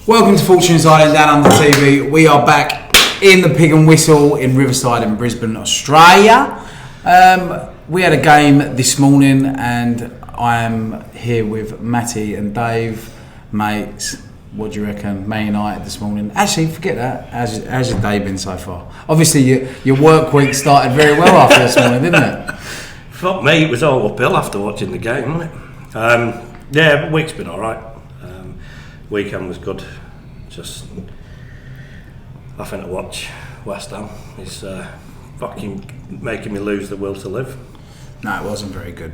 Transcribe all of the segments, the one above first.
Welcome to Fortune's Island Down Under TV. We are back in the Pig and Whistle in Riverside in Brisbane, Australia. We had a game this morning and I am here with Matty and Dave. Mates, what do you reckon? Man United this morning. Actually, forget that. How's your day been so far? Obviously, your work week started very well after this morning, didn't it? Fuck me, it was all uphill after watching the game, wasn't it? Yeah, but week's been alright. Weekend was good. Just having to watch West Ham is fucking making me lose the will to live. No, it wasn't very good.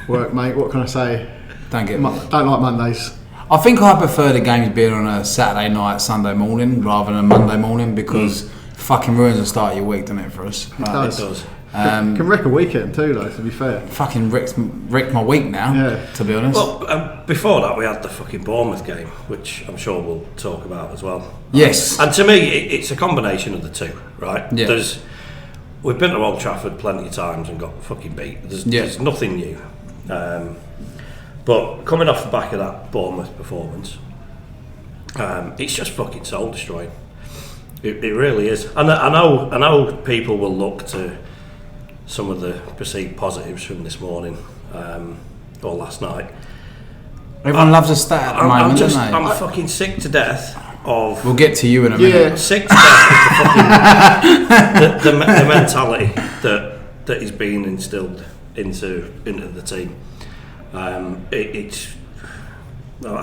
Work, mate. What can I say? Don't like Mondays. I think I prefer the games being on a Saturday night, Sunday morning rather than a Monday morning because it fucking ruins the start of your week, doesn't it, for us? It does. Can wreck a weekend too, though, to be fair. Fucking wrecked my week now, to be honest. Well, before that we had the fucking Bournemouth game, which I'm sure we'll talk about as well. Yes. And to me, it's a combination of the two, right? Yeah. We've been to Old Trafford plenty of times and got fucking beat. There's nothing new. But coming off the back of that Bournemouth performance, it's just fucking soul destroying. It really is. And I know people will look to some of the perceived positives from this morning or last night. Everyone loves a stat at the moment, don't they? I'm fucking sick to death of... We'll get to you in a minute. Yeah. Sick to death of the mentality that is being instilled into the team. I've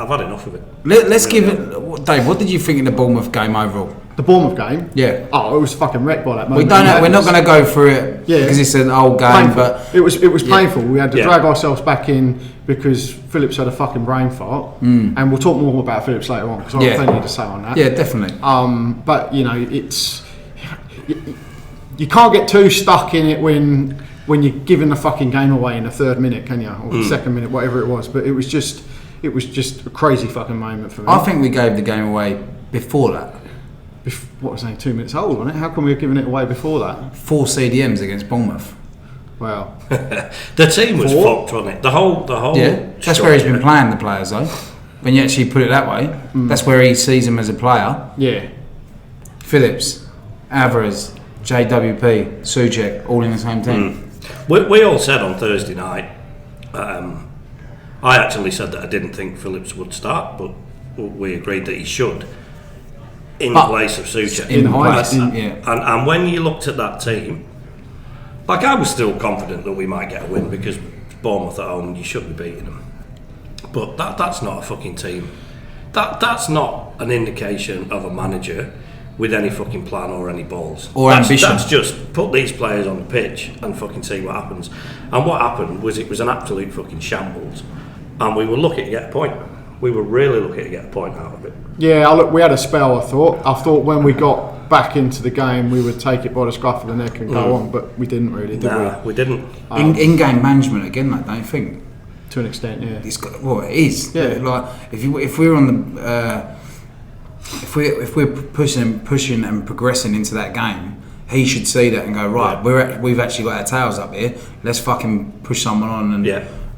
had enough of it. Let's give it... Dave, what did you think of the Bournemouth game overall? The Bournemouth game? Yeah. Oh, it was fucking wrecked by that moment. We're not going to go through it because it's an old game, painful. but... It was painful. We had to drag ourselves back in because Phillips had a fucking brain fart. And we'll talk more about Phillips later on because I have plenty to say on that. Yeah, definitely. But, you know, it's... You can't get too stuck in it when you're giving the fucking game away in the third minute, can you? Or the second minute, whatever it was. But it was just a crazy fucking moment for me. I think we gave the game away before that. What was I 2 minutes old, wasn't it? How come we were giving it away before that? 4 CDMs against Bournemouth. Well, the team was fucked, wasn't it? The whole. Yeah, that's where he's been playing the players though. When you actually put it that way, that's where he sees them as a player. Yeah. Phillips, Alvarez, JWP, Souček, all in the same team. We all said on Thursday night. I actually said that I didn't think Phillips would start, but we agreed that he should. In place of Souček. And when you looked at that team, like I was still confident that we might get a win because Bournemouth at home, you should be beating them. But that's not a fucking team. That's not an indication of a manager with any fucking plan or any balls. Or ambition. That's just put these players on the pitch and fucking see what happens. And what happened was it was an absolute fucking shambles. And we were lucky to get a point. We were really lucky to get a point out of it. Yeah, we had a spell, I thought when we got back into the game we would take it by the scruff of the neck and go on, but we didn't really, did we? We didn't. In-game management again, like, don't you think? To an extent, yeah. It is. Yeah. Like if we're on the if we're pushing and progressing into that game, he should see that and go, right, we've actually got our tails up here. Let's fucking push someone on and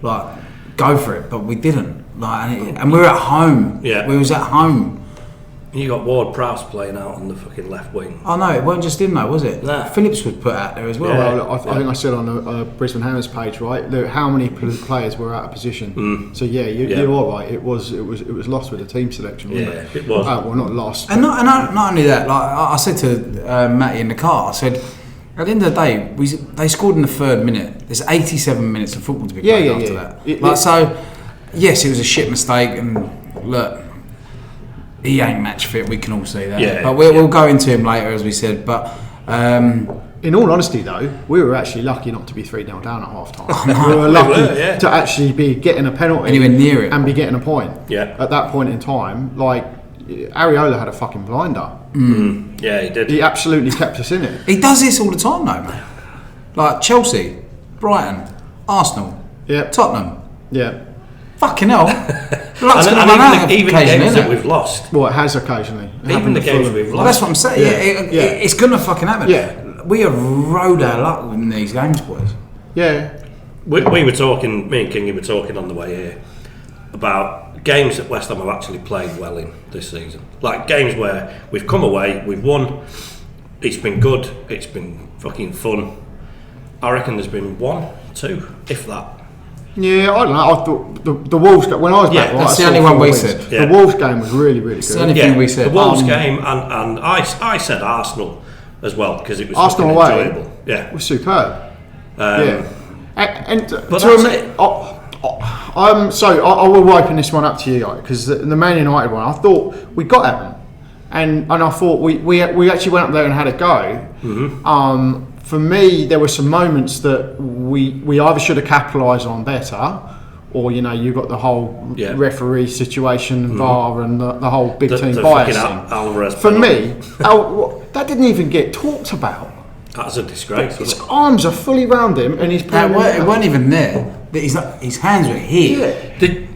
like go for it. But we didn't. And we were at home. Yeah. We was at home. You got Ward-Prowse playing out on the fucking left wing. Oh no, it wasn't just him though, was it? Nah. Phillips was put out there as well. Yeah. Well, I think I said on the Brisbane Hammers page, right, how many players were out of position. So you're all right. It was lost with the team selection. Wasn't it? It was. Well, not lost. And not only that, like I said to Matty in the car, I said, at the end of the day, they scored in the 3rd minute. There's 87 minutes of football to be played after that. So, yes, it was a shit mistake, and look, he ain't match fit. We can all see that. But we'll go into him later, as we said. But in all honesty, though, we were actually lucky not to be 3-0 down at half time. We were lucky to actually be getting a penalty anywhere near it and be getting a point. Yeah. At that point in time, like Areola had a fucking blinder. Yeah, he did. He absolutely kept us in it. He does this all the time, though, man. Like Chelsea, Brighton, Arsenal, Tottenham. Yeah. Fucking hell. Even games that we've lost. Well, it has occasionally. Even the games we've lost. That's what I'm saying. It's going to fucking happen. Yeah. We have rode our luck in these games, boys. Yeah. We were talking, me and Kingy were talking on the way here about games that West Ham have actually played well in this season. Like games where we've come away, we've won, it's been good, it's been fucking fun. I reckon there's been 1, 2, if that. Yeah, I don't know. I thought the Wolves game, when I was back, that's the only one we said. The Wolves game was really, really good. It's the only thing we said. The Wolves game, and I said Arsenal as well because it was Arsenal away. enjoyable. Yeah, it was superb. And but to admit, I will open this one up to you guys because the Man United one, I thought we got at them, and I thought we actually went up there and had a go. Mm-hmm. For me, there were some moments that we either should have capitalised on better, or you got the whole referee situation, VAR, and the whole big team bias thing. For me, that didn't even get talked about. That's a disgrace. His arms are fully round him, and he's playing. It weren't even there. His hands were here,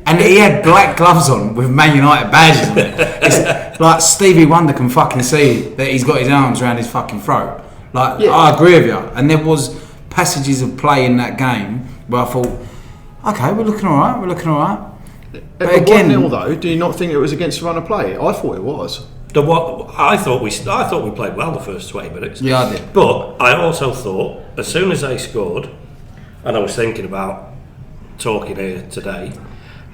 and he had black gloves on with Man United badges on it. It's like Stevie Wonder can fucking see that he's got his arms around his fucking throat. I agree with you. And there was passages of play in that game where I thought, okay, we're looking all right. But again, 1-0 though, do you not think it was against the run of play? I thought it was. I thought we played well the first 20 minutes. Yeah, I did. But I also thought, as soon as they scored, and I was thinking about talking here today,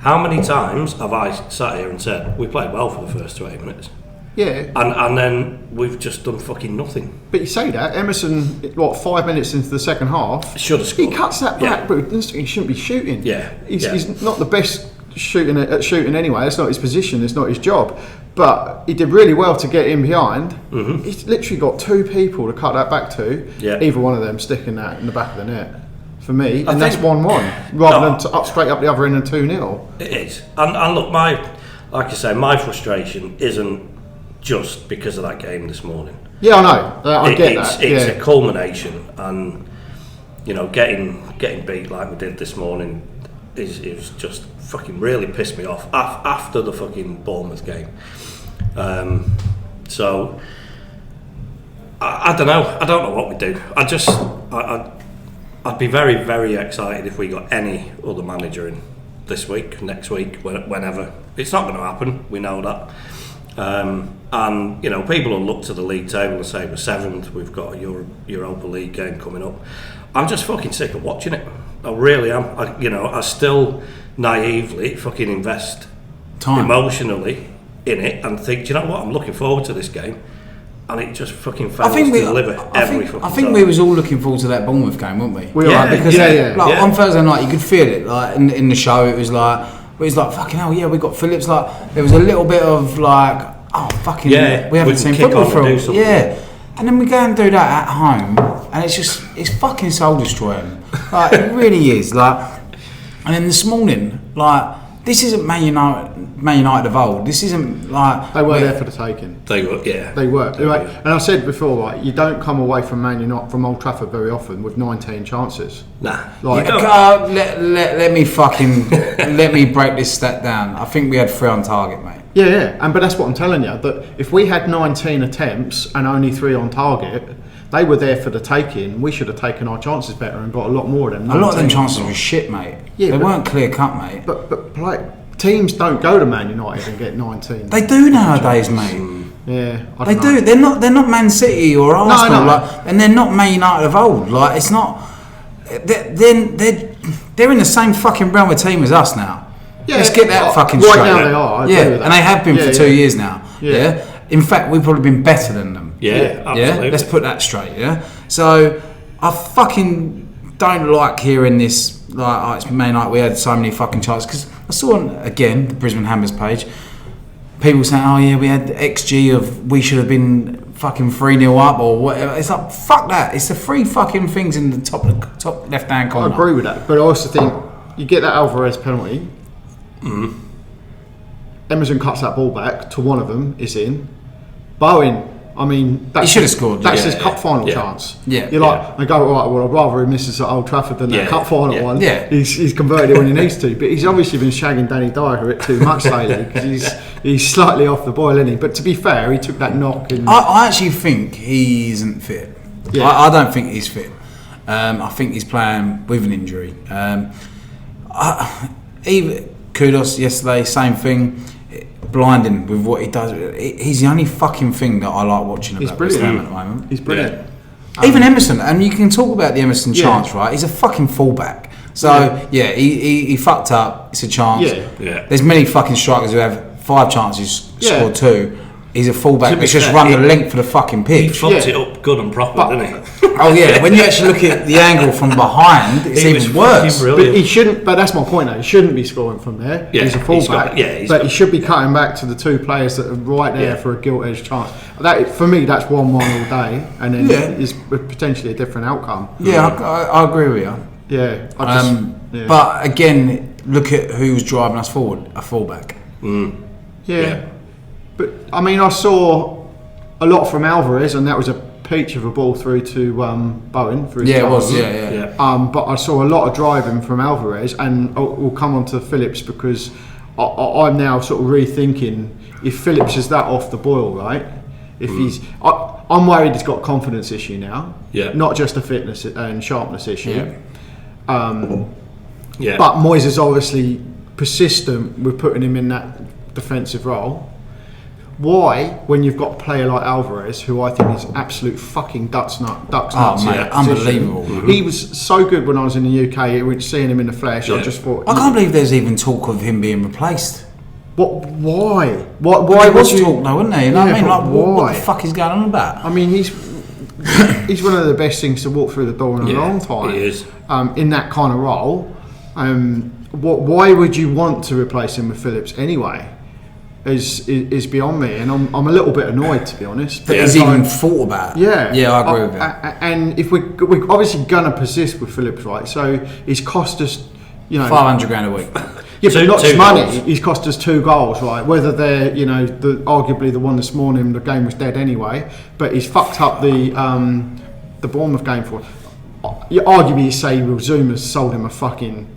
how many times have I sat here and said, we played well for the first 20 minutes? Yeah. And then we've just done fucking nothing. But you say that, Emerson, 5 minutes into the second half, should have scored. He cuts that back, but he shouldn't be shooting. Yeah. He's not the best at shooting anyway. It's not his position, it's not his job. But he did really well to get in behind. Mm-hmm. He's literally got 2 people to cut that back to. Yeah. Either one of them sticking that in the back of the net. For me, that's 1-1 rather than straight up the other end and 2-0. It is. And look, like I say, my frustration isn't just because of that game this morning. Yeah, I know. I get that. It's a culmination, and getting beat like we did this morning is just fucking really pissed me off after the fucking Bournemouth game. So I don't know. I don't know what we do. I'd be very, very excited if we got any other manager in this week, next week, whenever. It's not going to happen. We know that. And people will look to the league table and say we're 7th. We've got a Europa League game coming up. I'm just fucking sick of watching it. I really am. I still naively fucking invest time emotionally in it and think, do you know what? I'm looking forward to this game. And it just fucking fails to deliver every fucking time. I think we was all looking forward to that Bournemouth game, weren't we? We are, because on Thursday night you could feel it. Like in the show, it was like fucking hell, yeah, we got Phillips. Like there was a little bit of like, oh fucking, we haven't seen football for and then we go and do that at home, and it's fucking soul destroying. Like it really is. Like, and then this morning, like this isn't Man United of old. This isn't like they were there for the taking. They were, yeah. They were. And I said before, like you don't come away from Man United from Old Trafford very often with 19 chances. Nah. Like let me break this stat down. I think we had 3 on target, mate. Yeah. But that's what I'm telling you. That if we had 19 attempts and only 3 on target, they were there for the taking. We should have taken our chances better and got a lot more of them. A lot of them chances were shit, mate. Yeah, they weren't clear cut, mate. But like teams don't go to Man United and get 19. They do nowadays, mate. Yeah, they do. They're not Man City or Arsenal, and they're not Man United of old. Like it's not. They're in the same fucking realm of team as us now. Yeah, let's get that fucking straight. Right now they are. I agree with that. And they have been for 2 years now. Yeah. In fact, we've probably been better than them. Yeah, absolutely. Yeah, let's put that straight. Yeah. So I fucking don't like hearing this. Like it's Man United. We had so many fucking chances because I saw again the Brisbane Hammers page. People saying, "Oh yeah, we had XG of we should have been fucking 3-0 up or whatever." It's like fuck that. It's the 3 fucking things in the top left hand corner. I agree with that, but I also think you get that Alvarez penalty. Mm. Emerson cuts that ball back to one of them. Is in. Bowen. I mean, he should have scored. That's his cup final chance. Yeah, you're like, I go, all right, well, I'd rather he misses at Old Trafford than that cup final one. Yeah, he's converted it when he needs to, but he's obviously been shagging Danny Dyer a bit too much lately because he's slightly off the boil, isn't he? But to be fair, he took that knock. I actually think he isn't fit. Yeah. I don't think he's fit. I think he's playing with an injury. Kudos yesterday, same thing. Blinding with what he does. He's the only fucking thing that I like watching about West Ham at the moment. He's brilliant. Even Emerson, and you can talk about the Emerson chance, right? He's a fucking fullback. So he fucked up. It's a chance. There's many fucking strikers who have 5 chances, scored 2. He's a fullback that's just run the length of the fucking pitch. He fucked it up good and proper, didn't he? Oh yeah, when you actually look at the angle from behind, it's even worse. But he shouldn't. But that's my point. Though. He shouldn't be scoring from there. He's a fullback. But he should be cutting back to the 2 players that are right there for a gilt-edged chance. That, for me, that's 1-1 all day, and then it's potentially a different outcome. Yeah, I agree with you. Yeah. But again, look at who's driving us forward. A fullback. Yeah. But I mean, I saw a lot from Alvarez, and that was a peach of a ball through to Bowen for his it was. But I saw a lot of driving from Alvarez, and we'll come on to Phillips because I'm now sort of rethinking if Phillips is that off the boil, right? If he's, I'm worried he's got a confidence issue now, not just a fitness and sharpness issue. But Moyes is obviously persistent with putting him in that defensive role. Why, when you've got a player like Alvarez, who I think is absolute fucking ducks nuts, unbelievable. He was so good when I was in the UK. Seeing him in the flesh, I just thought. I can't believe there's even talk of him being replaced. What? Why? Why was talk though, wasn't there? You know what I mean? Like, what the fuck is going on about? I mean, he's one of the best things to walk through the door in a long time. He is. In that kind of role. Why would you want to replace him with Phillips anyway? Is beyond me, and I'm a little bit annoyed, to be honest. But he's even thought about it. Yeah, I agree with that. And if we're obviously gonna persist with Phillips, right? So he's cost us, $500,000 a week. Yeah, but not just money. He's cost us 2 goals, right? Whether they're, arguably the one this morning, the game was dead anyway. But he's fucked up the Bournemouth game for. Arguably, you say Zuma's sold him a fucking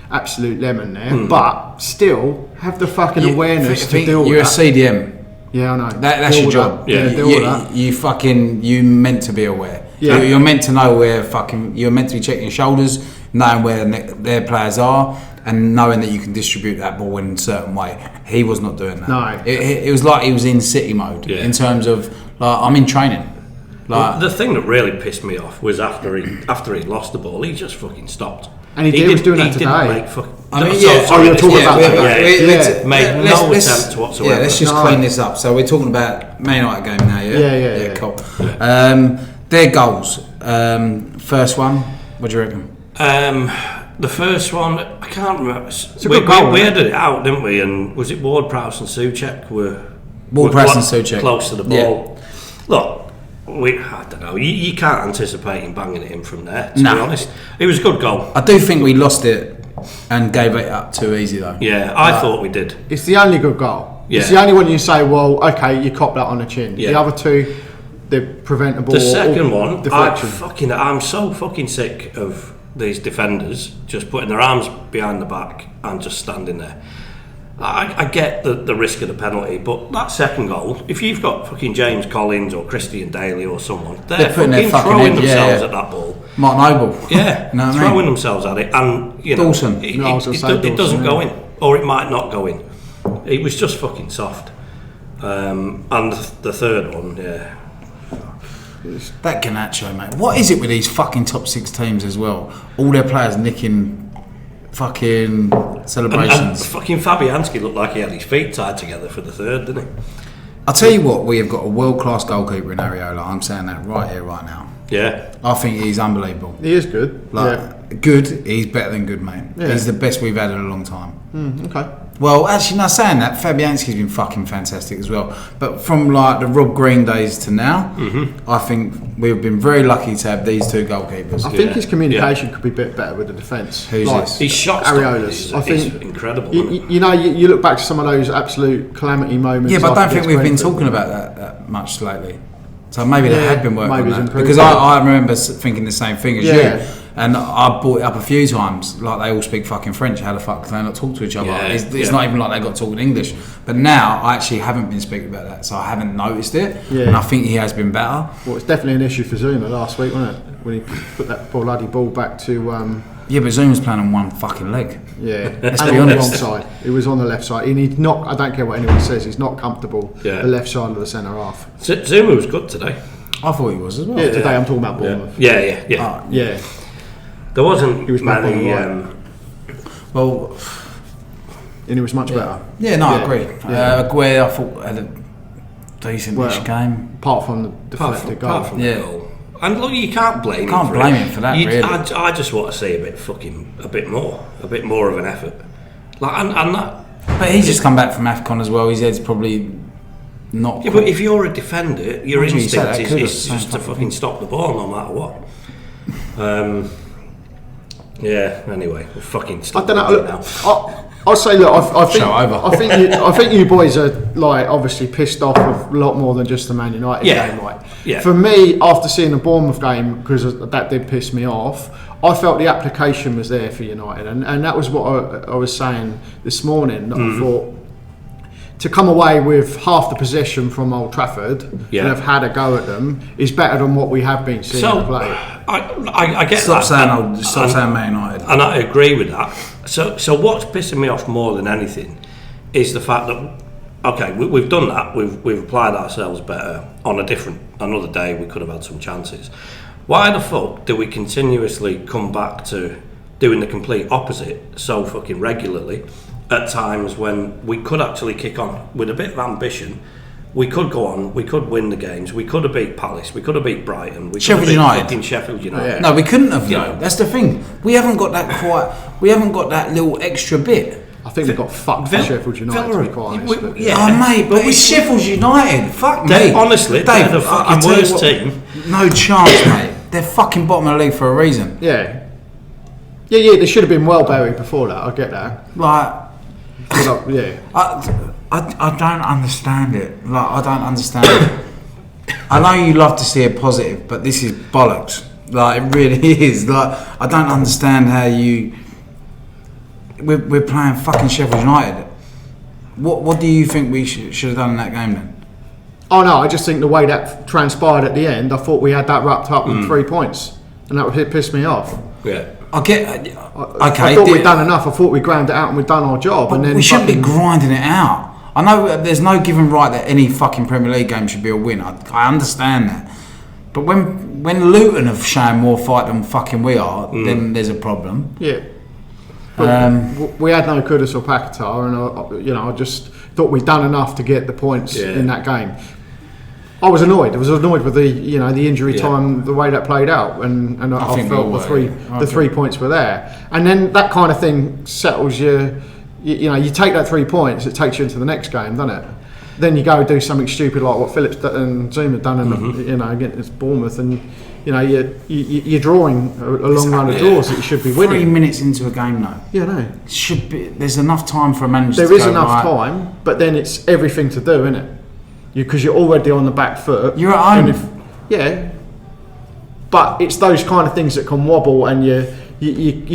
absolute lemon there, but still have the fucking awareness to deal with that. You're a CDM. Yeah, I know. That's your job. You meant to be aware. Yeah. You're meant to know where you're meant to be checking your shoulders, knowing where their players are, and knowing that you can distribute that ball in a certain way. He was not doing that. No. It was like he was in city mode in terms of I'm in training. The thing that really pissed me off was after he lost the ball, he just fucking stopped. And he was doing that today. You're talking about that. Made no attempt whatsoever. Yeah, let's just clean this up. So we're talking about Man United game now, Yeah, cool. Their goals. First one, what do you reckon? The first one, I can't remember. It's a good goal, we headed it out, didn't we? And was it Ward-Prowse and Souček were Souček close to the ball? Look. I don't know. You can't anticipate him banging it in from there. To be honest, it was a good goal. I do think we lost it and gave it up too easy though. Yeah, I thought we did. It's the only good goal. Yeah. It's the only one you say, well, okay, you cop that on the chin. Yeah. The other 2, they're preventable. The second one, deflection. I'm so fucking sick of these defenders just putting their arms behind the back and just standing there. I get the risk of the penalty, but that second goal, if you've got fucking James Collins or Christian Daly or someone, they're fucking throwing themselves at that ball. Mark Noble. Yeah, throwing themselves at it, and Dawson. It doesn't go in, or it might not go in. It was just fucking soft. And the third one, that Garnacho, mate. What is it with these fucking top 6 teams as well? All their players nicking fucking celebrations. And fucking Fabianski looked like he had his feet tied together for the third, didn't he? I'll tell you what, we have got a world-class goalkeeper in Areola. I'm saying that right here, right now. Yeah. I think he's unbelievable. He is good. Good, he's better than good, mate. Yeah. He's the best we've had in a long time. Okay. Well, actually, now saying that, Fabianski's been fucking fantastic as well. But from the Rob Green days to now, I think we've been very lucky to have these 2 goalkeepers. I think his communication could be a bit better with the defence. Who's this? His shot Areola's. I think incredible. You look back to some of those absolute calamity moments. Yeah, but I don't think we've been talking about that much lately. So maybe they had been working on that. Because I remember thinking the same thing as you. And I brought it up a few times, like they all speak fucking French, how the fuck can they not talk to each other? It's not even like they got talking English. But now, I actually haven't been speaking about that, so I haven't noticed it, and I think he has been better. Well, it's definitely an issue for Zuma last week, wasn't it? When he put that bloody ball back to Yeah, but Zuma's playing on one fucking leg. Yeah, Let's and be on the honest. wrong side. He was on the left side. And he's not. I don't care what anyone says. He's not comfortable. Yeah. The left side of the centre half. Zuma was good today. I thought he was as well. Yeah, today I'm talking about Bournemouth. Yeah. There wasn't many. Well, and he was much better. Yeah, no, I agree. Yeah. Aguirre, I thought had a decent-ish game. Apart from the deflected goal. Apart from the goal. And look, you can't blame him. For that. Really. I just want to see a bit more of an effort. Like and that. But he's just come back from AFCON as well. His head's probably not. Yeah, but if you're a defender, your What do you instinct say? is just to fucking stop the ball no matter what. Yeah. Anyway, we'll fucking stop. I don't know. Now. I'll say, look, I think Show over. I think you boys are like obviously pissed off with a lot more than just the Man United game. Like, for me, after seeing the Bournemouth game, because that did piss me off, I felt the application was there for United, and that was what I was saying this morning. That I thought to come away with half the possession from Old Trafford and have had a go at them is better than what we have been seeing play. I get Stop that. Stop saying Man United. And I agree with that. So what's pissing me off more than anything is the fact that, okay, we've done that. We've applied ourselves better on another day. We could have had some chances. Why the fuck do we continuously come back to doing the complete opposite so fucking regularly at times when we could actually kick on with a bit of ambition? We could go on, we could win the games, we could have beat Palace, we could have beat Brighton, we could have beat fucking Sheffield United. No, we couldn't have. That's the thing. We haven't got that little extra bit. I think we got fucked for Sheffield United, to be quite honest. Mate, but it's Sheffield United. Fuck me. Honestly, they're the fucking worst team. No chance, mate. They're fucking bottom of the league for a reason. Yeah, they should have been well buried before that. I get that. Like, I don't understand it. Like, I don't understand it. I know you love to see a positive, but this is bollocks. Like, it really is. Like, I don't understand how we're playing fucking Sheffield United. What do you think we should have done in that game then? Oh no, I just think the way that transpired at the end, I thought we had that wrapped up with 3 points, and that pissed me off. Yeah. I get. Okay. I thought we'd done enough. I thought we ground it out and we'd done our job. And then we shouldn't be grinding it out. I know there's no given right that any fucking Premier League game should be a win. I understand that. But when Luton have shown more fight than fucking we are, then there's a problem. Yeah. But we had no Kudus or Paquetá, and I just thought we'd done enough to get the points in that game. I was annoyed. I was annoyed with the injury time, the way that played out, and I felt the 3 points were there. And then that kind of thing settles you. You take that 3 points, it takes you into the next game, doesn't it? Then you go and do something stupid like what Phillips and Zuma done, against Bournemouth, and you're drawing a long run of draws that you should be winning. 3 minutes into a game, though. Yeah, no. Should be. There's enough time for a manager. There is enough time, but then it's everything to do, isn't it? Because you're already on the back foot. You're at home. But it's those kind of things that can wobble, and you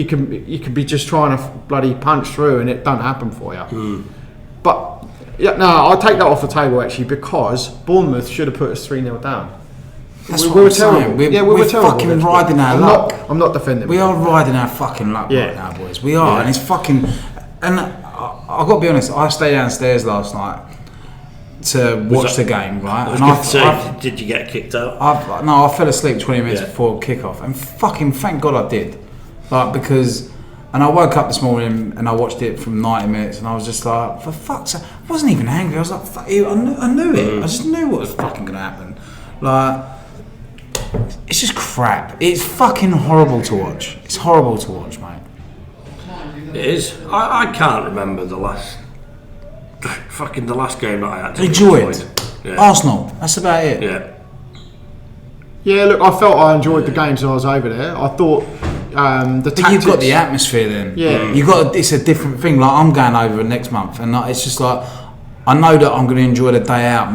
can be just trying to bloody punch through, and it doesn't happen for you. But I'll take that off the table actually, because Bournemouth should have put us 3-0 down. That's we what were I'm saying. terrible. We're were terrible. fucking riding our luck. I'm not defending. We are riding our fucking luck right now, boys. We are, and it's fucking. And I've got to be honest. I stayed downstairs last night to watch the game, right? Did you get kicked out? I fell asleep 20 minutes before kickoff, and fucking thank God I did. And I woke up this morning and I watched it from 90 minutes, and I was just like, for fuck's sake, I wasn't even angry. I was like, fuck you, I knew it. I just knew what was fucking going to happen. Like, it's just crap. It's fucking horrible to watch. It's horrible to watch, mate. It is. I can't remember the last game that I actually enjoyed. Arsenal. That's about it. Yeah, look, I felt I enjoyed the games when I was over there. I thought the tactics. But you've got the atmosphere then. Yeah. It's a different thing. Like, I'm going over next month, and it's just like, I know that I'm going to enjoy the day out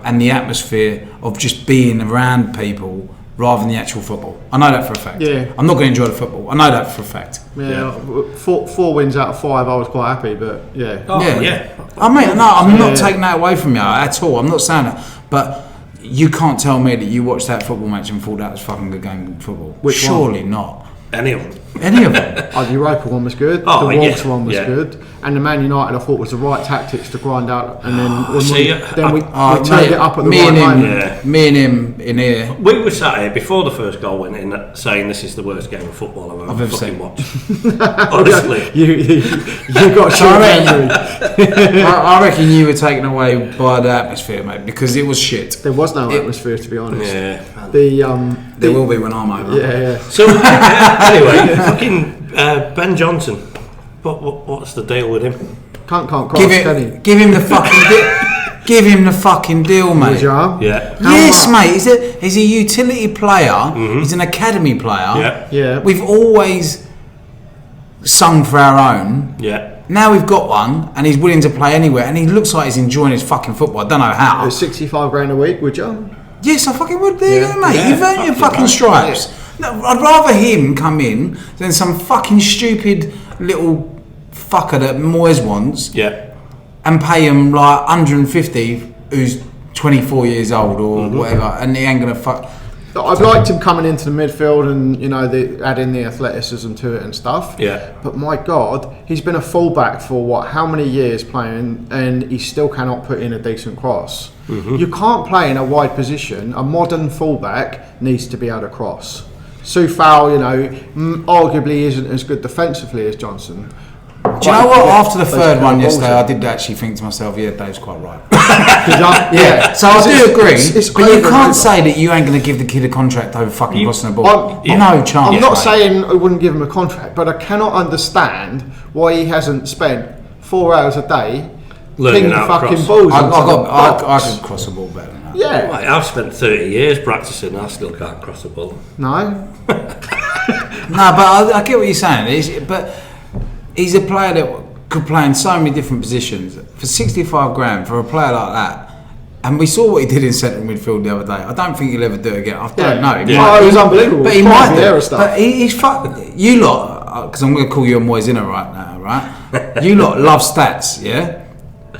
and the atmosphere of just being around people rather than the actual football. I know that for a fact. Yeah. I'm not going to enjoy the football. I know that for a fact. Yeah. 4 wins out of 5, I was quite happy, but I mean, no, I'm not taking that away from you at all. I'm not saying that, but you can't tell me that you watched that football match and thought that was fucking good game of football. Surely not. Any of them. Any of them. The Europa one was good. The Walter one was good. And the Man United, I thought, was the right tactics to grind out. And then we turned it up at the right moment. Me and him in here. We were sat here before the first goal went in saying this is the worst game of football I've ever fucking watched. Honestly. you got short memory. I reckon you were taken away by the atmosphere, mate, because it was shit. There was no atmosphere, to be honest. Yeah. There will be when I'm over. Yeah. So, anyway, fucking Ben Johnson. What's the deal with him? Can't cross, can he? Give him the fucking deal. Give him the fucking deal, mate. Yeah. Yes, mate. He's a utility player. Mm-hmm. He's an academy player. Yeah. We've always sung for our own. Yeah. Now we've got one, and he's willing to play anywhere, and he looks like he's enjoying his fucking football. I don't know how. 65 grand a week, would you? Yes, I fucking would. There you go, mate. You've earned your fucking stripes. Yeah. No, I'd rather him come in than some fucking stupid little fucker that Moyes wants, and pay him like 150, who's 24 years old or whatever, and he ain't gonna fuck. I've liked him coming into the midfield and adding the athleticism to it and stuff. Yeah. But my God, he's been a fullback for how many years playing, and he still cannot put in a decent cross. Mm-hmm. You can't play in a wide position. A modern fullback needs to be able to cross. Soufal, arguably isn't as good defensively as Johnson. Do you know what? After the third one yesterday, I did actually think to myself, Dave's quite right. So I do agree, but you can't say that you ain't going to give the kid a contract over fucking crossing the ball. No chance. I'm not saying I wouldn't give him a contract, but I cannot understand why he hasn't spent 4 hours a day learning how to fucking cross. balls. I can cross the ball better than that. Yeah. Mate, I've spent 30 years practicing and I still can't cross the ball. No. No, but I get what you're saying. But he's a player that could play in so many different positions. For 65 grand, for a player like that, and we saw what he did in central midfield the other day. I don't think he'll ever do it again. I don't know. It was unbelievable. But he might do. But he's you lot, because I'm going to call you a Moisina right now, right? You lot love stats, yeah?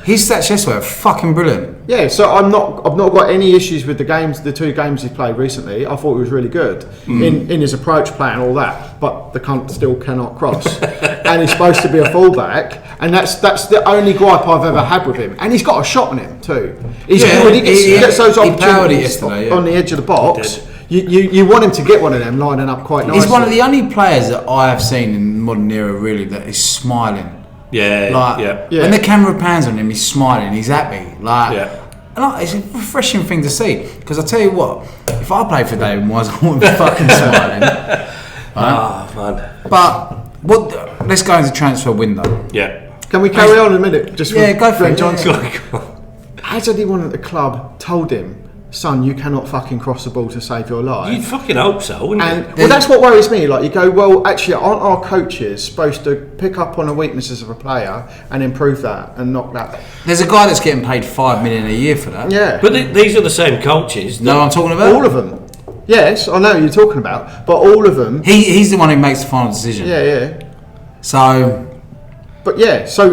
His stats yesterday are fucking brilliant. Yeah, so I've not got any issues with the 2 games he's played recently. I thought he was really good in his approach play and all that, but the cunt still cannot cross. And he's supposed to be a fullback, and that's the only gripe I've ever had with him. And he's got a shot on him too. He gets those opportunities on the edge of the box. You want him to get one of them lining up quite nicely. He's one of the only players that I have seen in the modern era really that is smiling. When the camera pans on him, he's smiling, he's happy. And it's a refreshing thing to see. Because I tell you what, if I played for David Moyes, I wouldn't be fucking smiling. Man. But let's go into transfer window. Yeah. Can we carry on a minute? Go for it. Johnson. Has anyone at the club told him, son, you cannot fucking cross the ball to save your life? You'd fucking hope so, wouldn't you? Well, that's what worries me. Like, you go, well, actually, aren't our coaches supposed to pick up on the weaknesses of a player and improve that and knock that? There's a guy that's getting paid $5 million a year for that. Yeah. But these are the same coaches. No, I'm talking about? All of them. Yes, I know who you're talking about, but all of them. He's the one who makes the final decision. Yeah. So... But yeah, so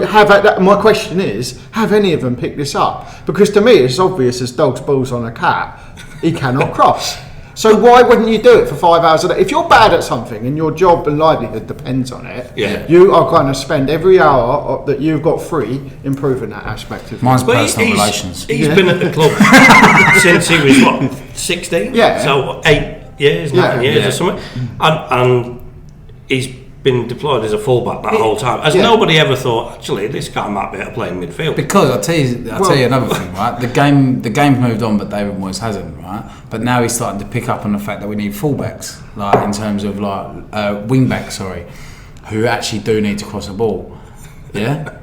my question is, have any of them picked this up? Because to me, it's obvious as dog's balls on a cat, he cannot cross. So why wouldn't you do it for 5 hours a day? If you're bad at something and your job and livelihood depends on it, you are going to spend every hour that you've got free improving that aspect of mine's personal relations. He's been at the club since he was, 16? Yeah. So 8 years, 9 years or something. And he's been deployed as a fullback that whole time. Has nobody ever thought, actually, this guy might be able to play in midfield? Because I'll tell you another thing, right? The game's moved on, but David Moyes hasn't, right? But now he's starting to pick up on the fact that we need fullbacks, like in terms of wing backs, who actually do need to cross the ball. Yeah.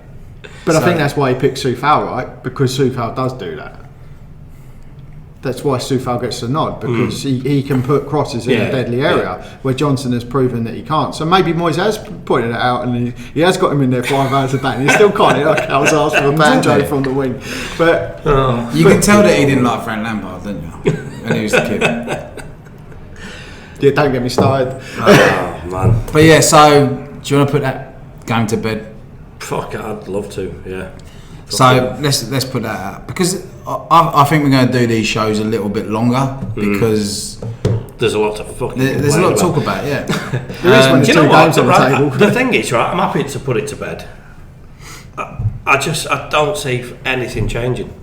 But I think that's why he picked Soufal, right? Because Soufal does do that. That's why Soufal gets the nod, because he can put crosses in a deadly area where Johnson has proven that he can't. So maybe Moyes has pointed it out and he has got him in there 5 hours a day and he still can't hit like cow's arse with a banjo from the wing. But you can tell that he didn't like Frank Lampard, didn't you? When he was a kid. Yeah, don't get me started. Oh, man. But yeah, so do you want to put that game to bed? Fuck, I'd love to, yeah. So let's put that out, because I think we're going to do these shows a little bit longer because there's a lot to fucking. There's a lot to talk about. Yeah. There is when the two games on the table. The thing is, right, I'm happy to put it to bed. I don't see anything changing,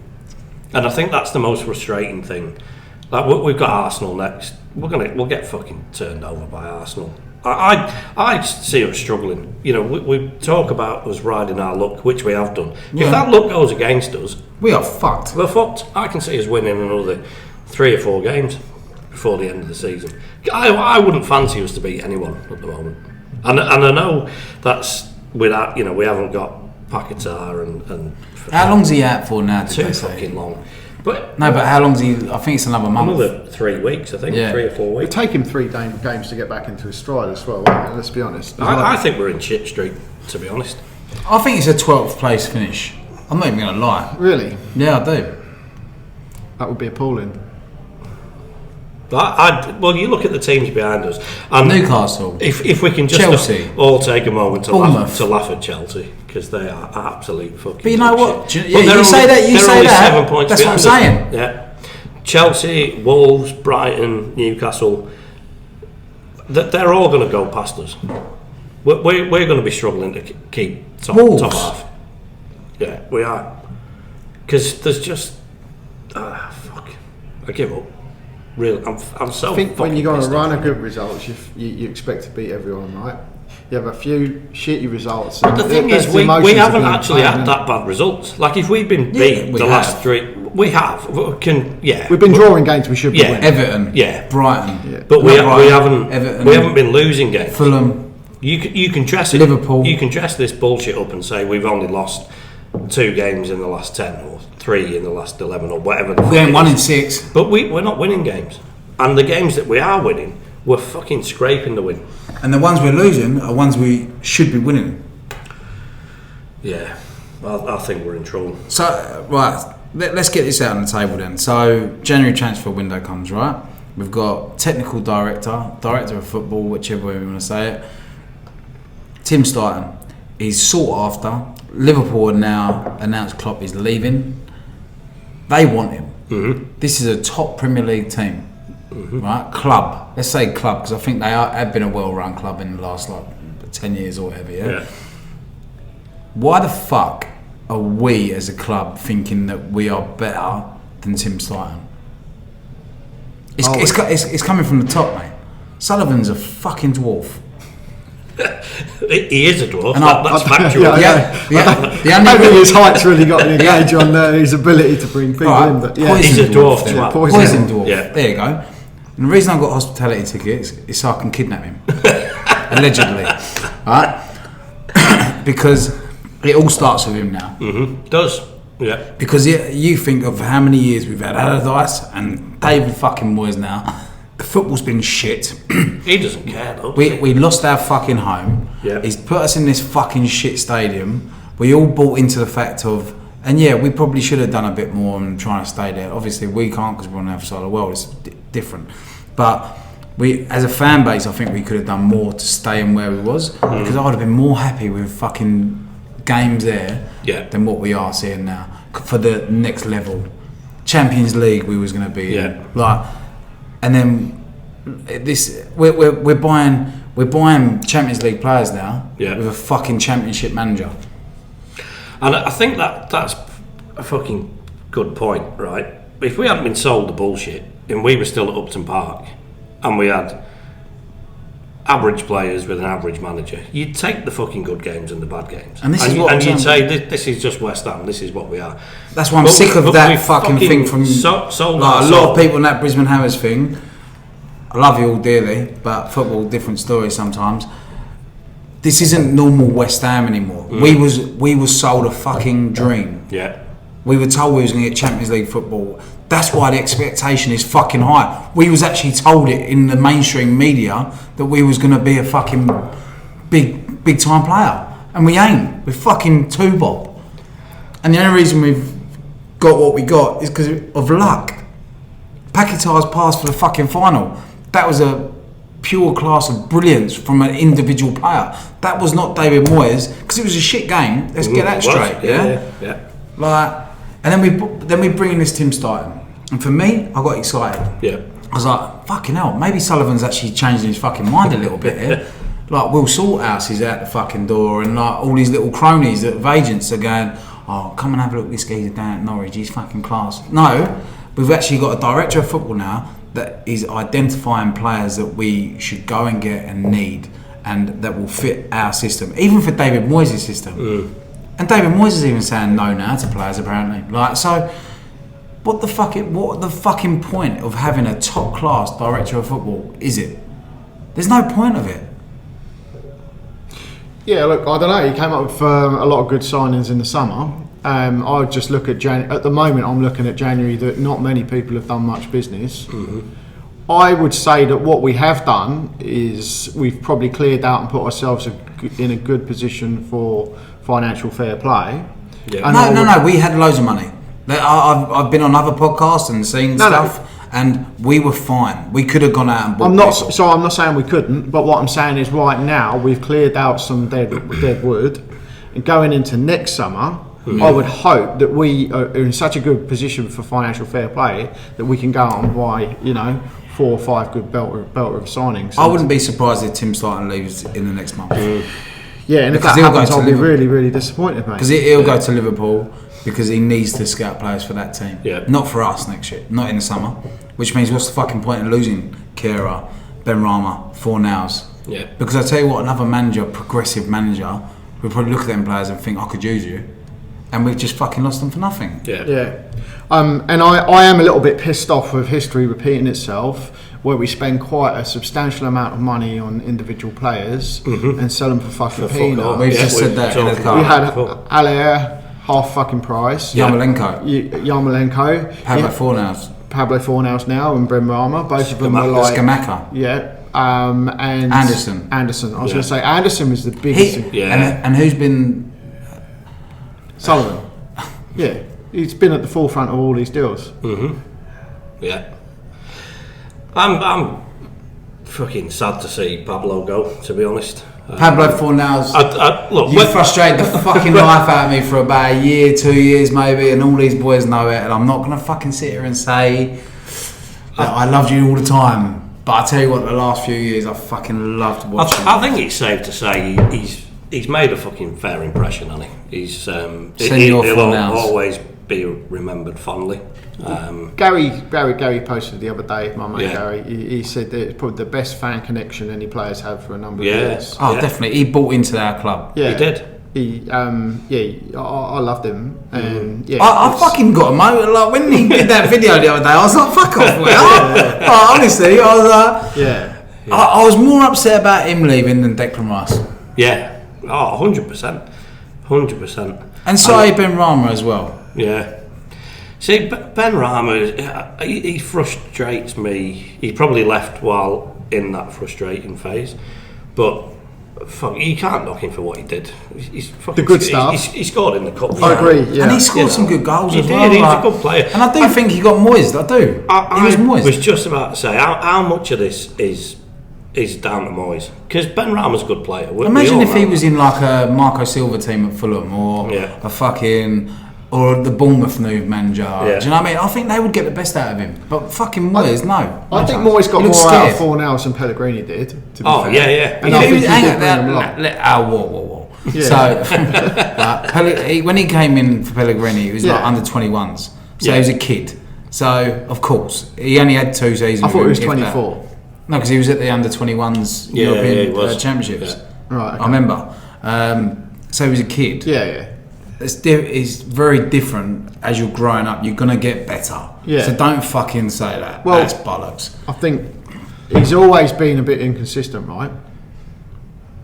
and I think that's the most frustrating thing. Like we've got Arsenal next. We'll get fucking turned over by Arsenal. I see us struggling. You know, we talk about us riding our luck, which we have done. Yeah. If that luck goes against us, we are fucked. We're fucked. I can see us winning another 3 or 4 games before the end of the season. I wouldn't fancy us to beat anyone at the moment, and I know that's without, you know, we haven't got Paquetá and how long's he out for now? Too fucking long. But how long's he? I think it's another month. Another 3 weeks, I think. Yeah. 3 or 4 weeks. It'll take him 3 games to get back into his stride as well, won't it? Let's be honest. I think we're in shit street, to be honest. I think it's a 12th place finish. I'm not even going to lie. Really? Yeah, I do. That would be appalling. Well, you look at the teams behind us. And Newcastle. If we can just Chelsea. all take a moment to Bournemouth. laugh at Chelsea, because they are absolute fucking. But you know what? Shit. You say that. You say that. 7 points That's what I'm saying. Yeah. Chelsea, Wolves, Brighton, Newcastle. They're all going to go past us. We're going to be struggling to keep top half. Yeah, we are. Because there's just fuck. I give up. Really, I'm so. I think when you go on a run of good results, you expect to beat everyone, right? You have a few shitty results. But the thing is, we haven't actually had that bad results. Like if we've been beat the last 3, we have. We've been drawing games we should be winning. Everton, Brighton, yeah. But we Everton, haven't been losing games. Fulham, you can dress it. Liverpool. You can dress this bullshit up and say we've only lost 2 games in the last 10 or 3 in the last 11 or whatever. We ain't 1 in 6. But we're not winning games, and the games that we are winning, we're fucking scraping the win. And the ones we're losing are ones we should be winning. Yeah, I think we're in trouble. So, right, let's get this out on the table then. So, January transfer window comes, right? We've got technical director of football, whichever way we want to say it. Tim Stuyton. He's sought after. Liverpool have now announced Klopp is leaving. They want him. Mm-hmm. This is a top Premier League team. Mm-hmm. Right, club. Let's say club because I think they have been a well-run club in the last 10 years or whatever. Yeah. Why the fuck are we as a club thinking that we are better than Tim Stuyton? It's coming from the top, mate. Sullivan's a fucking dwarf. He is a dwarf. That's factual. I don't think his height's really got any gauge on his ability to bring people in. But he's a dwarf. Poison dwarf. Yeah. There you go. And the reason I've got hospitality tickets is so I can kidnap him. Allegedly. Right? Because it all starts with him now. Mm-hmm. It does. Yeah. Because you think of how many years we've had Allardyce and David fucking Moyes now. The football's been shit. He doesn't care though. We lost our fucking home. Yeah. He's put us in this fucking shit stadium. We all bought into the fact of, and we probably should have done a bit more and trying to stay there. Obviously we can't because we're on the other side of the world. It's different. But we, as a fan base, I think we could have done more to stay in where we was. Because I would have been more happy with fucking games there than what we are seeing now for the next level. Champions League we was going to be in. And then we're buying Champions League players now with a fucking Championship manager. And I think that's a fucking good point, right? If we hadn't been sold the bullshit and we were still at Upton Park and we had average players with an average manager, you'd take the fucking good games and the bad games. And you'd say, this is just West Ham, this is what we are. That's why I'm sick of that fucking thing from a lot of people in that Brisbane Hammers thing. I love you all dearly, but football, different story sometimes. This isn't normal West Ham anymore. We was sold a fucking dream. Yeah. We were told we was going to get Champions League football. That's why the expectation is fucking high. We was actually told it in the mainstream media that we was going to be a fucking big time player, and we ain't. We're fucking two-bob. And the only reason we've got what we got is because of luck. Paquetá's passed for the fucking final. That was a pure class of brilliance from an individual player. That was not David Moyes, because it was a shit game. Let's get that straight. Yeah. And then we bring in this Tim Stuyton, and for me, I got excited. Yeah. I was like, fucking hell, maybe Sullivan's actually changing his fucking mind a little bit here. Like, Will Salthouse is out the fucking door, and like all these little cronies of agents are going, oh, come and have a look at this geezer down at Norwich, he's fucking class. No, we've actually got a director of football now that is identifying players that we should go and get and need, and that will fit our system, even for David Moyes' system. And David Moyes is even saying no now to players, apparently. Like, so, what the fucking point of having a top class director of football is it? There's no point of it. Yeah, look, I don't know. He came up with a lot of good signings in the summer. I would just look at at the moment. I'm looking at January that not many people have done much business. I would say that what we have done is we've probably cleared out and put ourselves in a good position for financial fair play. Yeah. No. We had loads of money. I've been on other podcasts and seen stuff. And we were fine. We could have gone out and bought people. I'm not saying we couldn't, but what I'm saying is right now we've cleared out some dead wood, and going into next summer, I would hope that we are in such a good position for financial fair play that we can go out and buy, 4 or 5 good belter of signings. I wouldn't be surprised if Tim Slayton leaves in the next month. Yeah, and if that happens, I'll be really, really disappointed, mate. Because he'll go to Liverpool. Because he needs to scout players for that team. Yeah. Not for us next year. Not in the summer. Which means what's the fucking point in losing Kira, Benrahma, Fornals? Yeah. Because I tell you what, another manager, progressive manager, would probably look at them players and think, I could use you. And we've just fucking lost them for nothing. Yeah. And I am a little bit pissed off with history repeating itself, where we spend quite a substantial amount of money on individual players and sell them for fucking peanuts. We've just said that in the car. We had Allaire, half fucking price. Yarmolenko. Pablo Fornals now and Benrahma. Both of them were like Scamacca. Yeah. And Anderson. I was going to say Anderson was the biggest. And who's been Sullivan. Yeah. He's been at the forefront of all these deals. Yeah. I'm fucking sad to see Pablo go, to be honest. Pablo Fornals. Look, you frustrated the fucking life out of me for about a year, 2 years maybe, and all these boys know it, and I'm not going to fucking sit here and say that I loved you all the time. But I tell you what, the last few years I fucking loved watching. I think it's safe to say he's made a fucking fair impression, hasn't he? He'll always be remembered fondly. Gary posted the other day, my mate Gary, he said that it's probably the best fan connection any players have for a number of years. Definitely. He bought into our club. Yeah. He did. I loved him. And I fucking got him. Like when he did that video the other day, I was like, fuck off, Will. Honestly, I was like, I was more upset about him leaving than Declan Rice. Yeah. 100%. And Saïd Benrahma as well. Yeah. See, Benrahma, he frustrates me. He probably left while in that frustrating phase, but you can't knock him for what he did. He's the good stuff. He scored in the cup. I agree. Yeah. And he scored some good goals as well. He was a good player, and I do think he got moist. I do. He was moist. I was just about to say how much of this is down to Moyes, because Benrahma's a good player. Imagine if he was in like a Marco Silva team at Fulham or a fucking. Or the Bournemouth new manager. Do you know what I mean? I think they would get the best out of him. But fucking Moyes, no. I think Moyes got more out of Fornals than Pellegrini did, to be fair. Yeah. And I think he did bring him along. Whoa. Yeah. So, when he came in for Pellegrini, he was like under 21s. So he was a kid. So, of course, he only had 2 seasons. I thought he was 24. No, because he was at the under 21s European Championships. Yeah. Right. Okay. I remember. So he was a kid. Yeah. It's very different as you're growing up. You're going to get better. Yeah. So don't fucking say that. Well, that's bollocks. I think he's always been a bit inconsistent, right?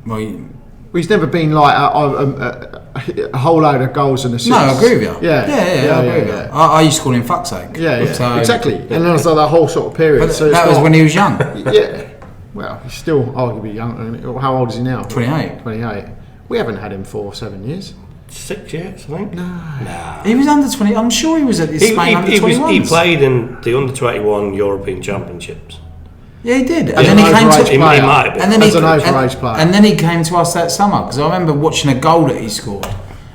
Well, he's never been like a whole load of goals and assists. No, I agree with you. Yeah, I agree with you. I used to call him fuck's-sake. Yeah. So, exactly. And then was like that whole sort of period. But so that was when he was young. Yeah. Well, he's still arguably young. How old is he now? 28. 28. We haven't had him for 7 years. 6 years, I think. No. He was under 20. I'm sure he was at Spain under 21s. He played in the under 21 European Championships. Yeah, he did. And then he came to. He might have been. And then as an overage player. And then he came to us that summer because I remember watching a goal that he scored.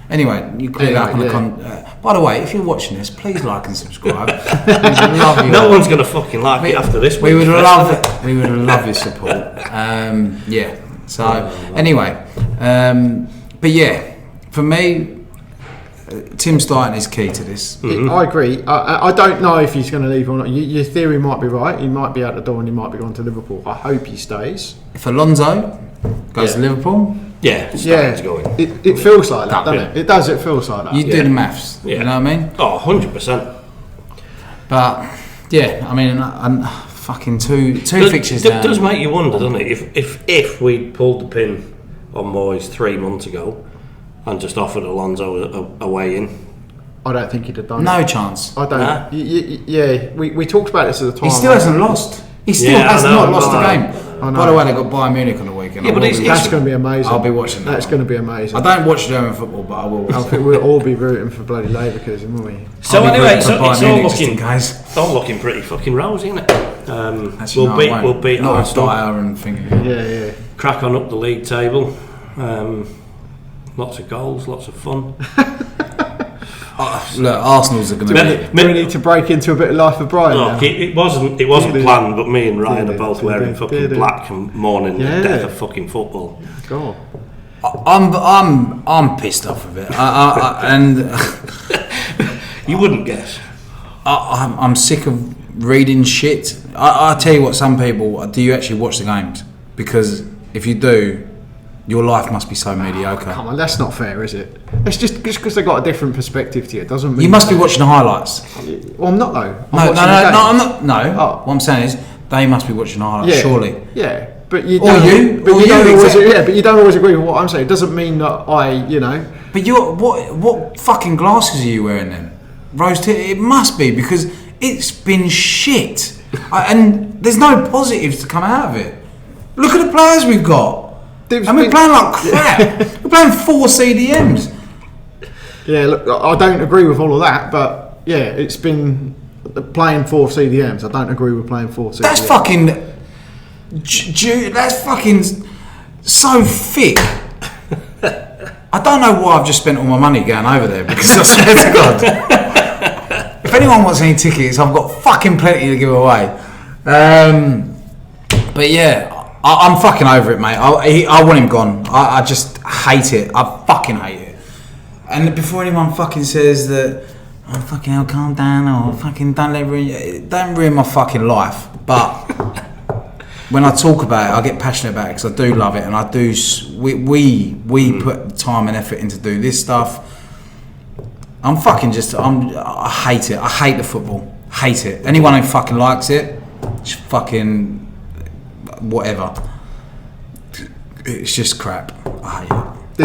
Anyway, you cleared up on the By the way, if you're watching this, please like and subscribe. Love you. No one's going to fucking like it after this. We would love it. We would love your support. Yeah. So anyway, but yeah, for me, Tim Stein is key to this. Mm-hmm. I agree. I don't know if he's going to leave or not. Your theory might be right. He might be out the door and he might be going to Liverpool. I hope he stays. If Alonso goes to Liverpool, Stein's going. It feels like that, doesn't it? It does. It feels like that. You do the maths. You know what I mean? Oh, 100%. But yeah, I mean, fucking two fixtures now. It does make you wonder, doesn't it? If we'd pulled the pin on Moyes 3 months ago and just offered Alonso a way in, I don't think he'd have done no it. chance. I don't. Nah. Yeah, we talked about this at the time. He still hasn't lost. He still has not lost the game. By the way, they got Bayern Munich on the weekend. Yeah, but that's going to be amazing. I'll be watching that. That's going to be amazing. I don't watch German football, but I will. I think we'll all be rooting for bloody Leverkusen, won't we? So anyway, it's all looking pretty fucking rosy, isn't it? We'll beat Arsenal and thinking. Yeah. Crack on up the league table. Lots of goals, lots of fun. Look, Arsenal's are going to be. We need to break into a bit of life of Brian. Look, it wasn't planned, but me and Ryan are both wearing fucking black and mourning the death of fucking football. God. I'm pissed off of it, and you wouldn't guess. I'm sick of reading shit. I tell you what, some people, do you actually watch the games? Because if you do, your life must be so mediocre. Come on, that's not fair, is it? It's just because they got a different perspective to you. It doesn't mean you must be watching the highlights. Well, I'm not though. No, I'm not. No, what I'm saying is they must be watching the highlights. Surely. Yeah, but you don't. But you don't always agree with what I'm saying. It doesn't mean that But what fucking glasses are you wearing then? Rose tinted? It must be because it's been shit, and there's no positives to come out of it. Look at the players we've got. And we're playing like crap. We're playing 4 CDMs. Yeah, look, I don't agree with all of that, but yeah, it's been playing 4 CDMs. I don't agree with playing 4 CDMs. That's fucking. That's fucking so thick. I don't know why I've just spent all my money going over there because I swear to God. If anyone wants any tickets, I've got fucking plenty to give away. But yeah. I'm fucking over it, mate. I want him gone. I just hate it. I fucking hate it. And before anyone fucking says that, oh fucking hell, calm down, or fucking don't ruin my fucking life. But when I talk about it, I get passionate about it because I do love it, and I do. We put time and effort into do this stuff. I hate it. I hate the football. Hate it. Anyone who fucking likes it, just fucking. Whatever. It's just crap. I hate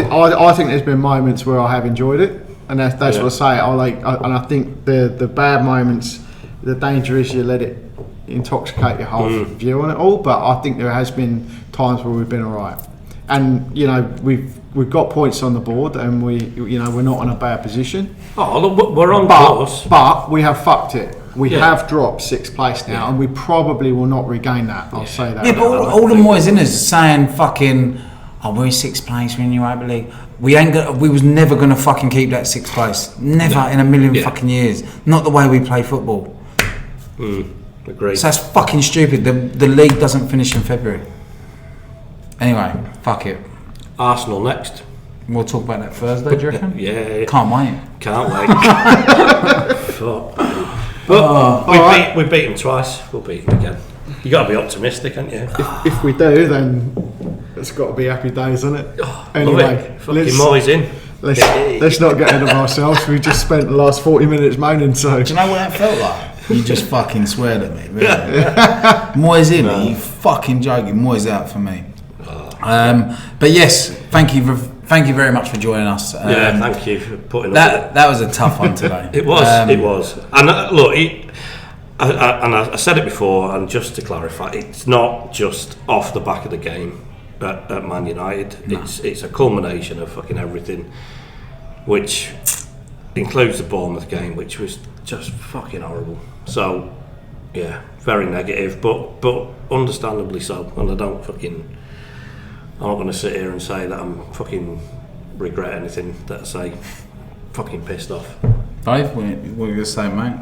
it. I think there's been moments where I have enjoyed it, and that's what I say. And I think the bad moments, the danger is you let it intoxicate your whole view on it all. But I think there has been times where we've been alright, and we've got points on the board, and we're not in a bad position. Oh, look, we're on course. But we have fucked it. We have dropped 6th place now, and we probably will not regain that. I'll say that. Yeah, but all the Moyes saying fucking, we're in 6th place, we're in the Europa League. We was never gonna fucking keep that 6th place. Never in a million fucking years. Not the way we play football. Agreed. So that's fucking stupid. The league doesn't finish in February. Anyway, fuck it. Arsenal next. We'll talk about that Thursday, do you reckon? Yeah. Can't wait. Can't wait. Fuck. But we beat them twice. We'll beat them again. You got to be optimistic, haven't you? If we do, then it's got to be happy days, isn't it? Anyway, fucking Moyes in. Let's not get ahead of ourselves. We just spent the last 40 minutes moaning. So do you know what that felt like? You just fucking sweared at me. Really. Moyes in? Are you fucking joking? Moyes out for me. But yes, thank you very much for joining us. Thank you for putting that was a tough one today. It was. And look, I said it before, and just to clarify, it's not just off the back of the game at Man United. No. It's a culmination of fucking everything, which includes the Bournemouth game, which was just fucking horrible. So, yeah, very negative, but understandably so. And I'm not going to sit here and say that I'm fucking regret anything that I say. Fucking pissed off. Dave, what are you going to say, mate?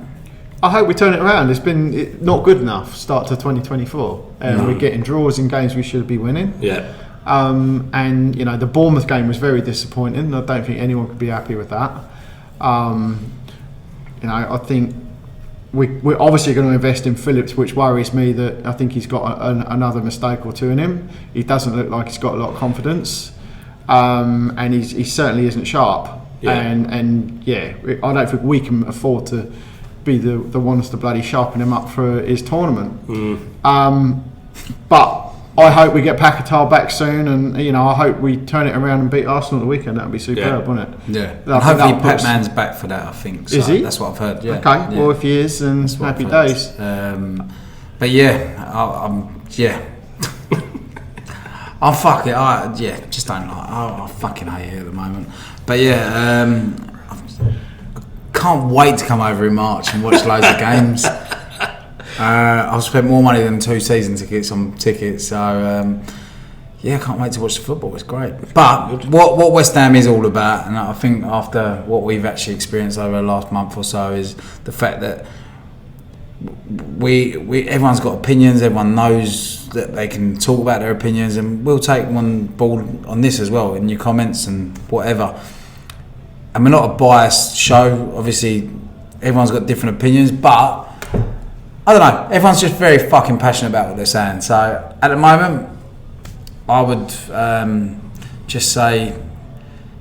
I hope we turn it around. It's been not good enough start to 2024. We're getting draws in games we should be winning. Yeah. And you know, the Bournemouth game was very disappointing. I don't think anyone could be happy with that. You know, I think we're obviously going to invest in Phillips, which worries me that I think he's got another mistake or two in him. He doesn't look like he's got a lot of confidence, and he certainly isn't sharp. Yeah. And yeah, I don't think we can afford to be the ones to bloody sharpen him up for his tournament. But I hope we get Paquetá back soon, and you know, I hope we turn it around and beat Arsenal the weekend. That would be superb, wouldn't it? Yeah. And hopefully Pac-Man's back for that, I think. So is he? That's what I've heard. Yeah. Okay. Yeah. Well, if he is, then happy days. But yeah, I'm fuck it. I just don't like. I fucking hate it at the moment. But yeah, I can't wait to come over in March and watch loads of games. I've spent more money than 2 season tickets on tickets, so yeah, I can't wait to watch the football. It's great. But what West Ham is all about, and I think after what we've actually experienced over the last month or so, is the fact that we everyone's got opinions. Everyone knows that they can talk about their opinions, and we'll take one ball on this as well in your comments and whatever. And we're not a biased show. Obviously, everyone's got different opinions, but I don't know. Everyone's just very fucking passionate about what they're saying. So at the moment, I would just say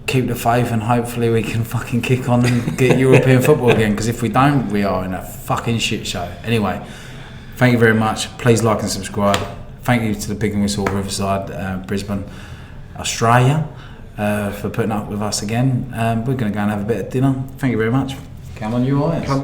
keep the faith, and hopefully we can fucking kick on and get European football again. Because if we don't, we are in a fucking shit show. Anyway, thank you very much. Please like and subscribe. Thank you to the Pig and Whistle Riverside, Brisbane, Australia, for putting up with us again. We're going to go and have a bit of dinner. Thank you very much. Come on, you all.